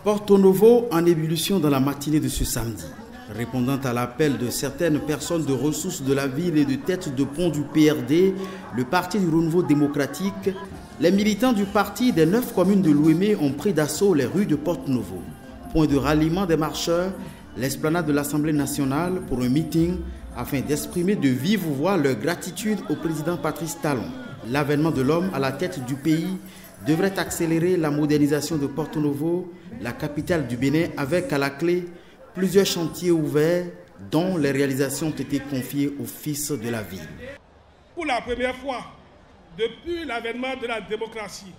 Porto Novo en ébullition dans la matinée de ce samedi. Répondant à l'appel de certaines personnes de ressources de la ville et de tête de pont du PRD, le Parti du Renouveau démocratique, les militants du parti des 9 communes de l'Ouémé ont pris d'assaut les rues de Porto Novo. Point de ralliement des marcheurs, l'esplanade de l'Assemblée nationale pour un meeting afin d'exprimer de vive voix leur gratitude au président Patrice Talon. L'avènement de l'homme à la tête du pays devrait accélérer la modernisation de Porto Novo, la capitale du Bénin, avec à la clé plusieurs chantiers ouverts dont les réalisations ont été confiées au fils de la ville. Pour la première fois, depuis l'avènement de la démocratie,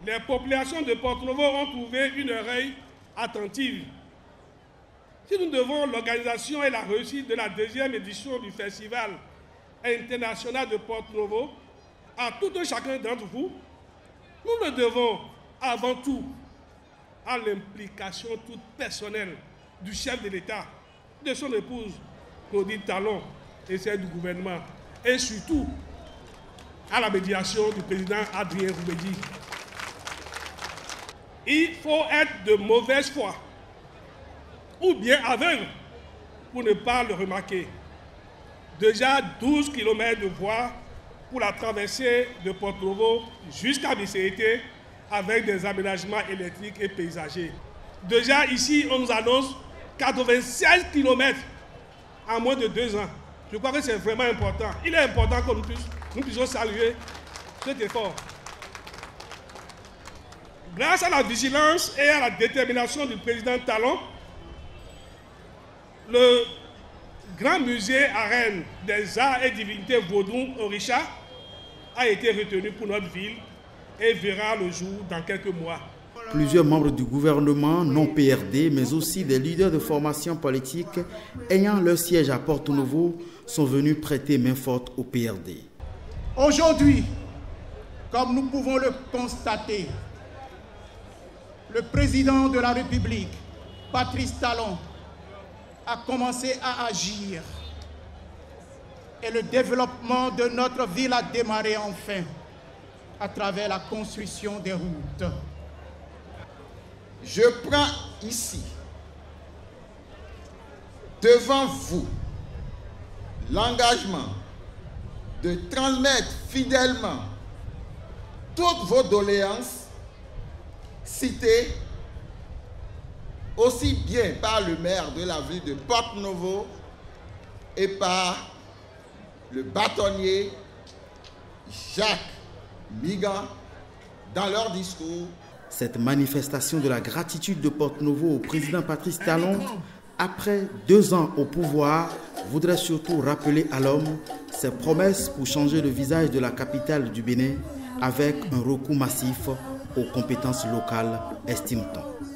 les populations de Porto Novo ont trouvé une oreille attentive. Si nous devons l'organisation et la réussite de la 2e édition du Festival international de Porto Novo à tout un chacun d'entre vous, nous le devons avant tout à l'implication toute personnelle du chef de l'État, de son épouse Claudine Talon et celle du gouvernement, et surtout à la médiation du président Adrien Roumédi. Il faut être de mauvaise foi ou bien aveugle pour ne pas le remarquer. Déjà 12 km de voies pour la traversée de Porto Novo jusqu'à Bicéité avec des aménagements électriques et paysagers. Déjà ici, on nous annonce 96 km en moins de 2 ans. Je crois que c'est vraiment important. Il est important que nous puissions saluer cet effort. Grâce à la vigilance et à la détermination du président Talon, le grand musée arène des arts et divinités vaudou Orisha a été retenu pour notre ville et verra le jour dans quelques mois. Plusieurs membres du gouvernement non PRD, mais aussi des leaders de formation politique ayant leur siège à Porto Novo sont venus prêter main forte au PRD. Aujourd'hui, comme nous pouvons le constater, le président de la République, Patrice Talon, a commencé à agir et le développement de notre ville a démarré enfin à travers la construction des routes. Je prends ici, devant vous, l'engagement de transmettre fidèlement toutes vos doléances citées aussi bien par le maire de la ville de Porto Novo et par le bâtonnier Jacques Migan dans leur discours. Cette manifestation de la gratitude de Porto Novo au président Patrice Talon, après 2 ans au pouvoir, voudrait surtout rappeler à l'homme ses promesses pour changer le visage de la capitale du Bénin avec un recours massif aux compétences locales, estime-t-on.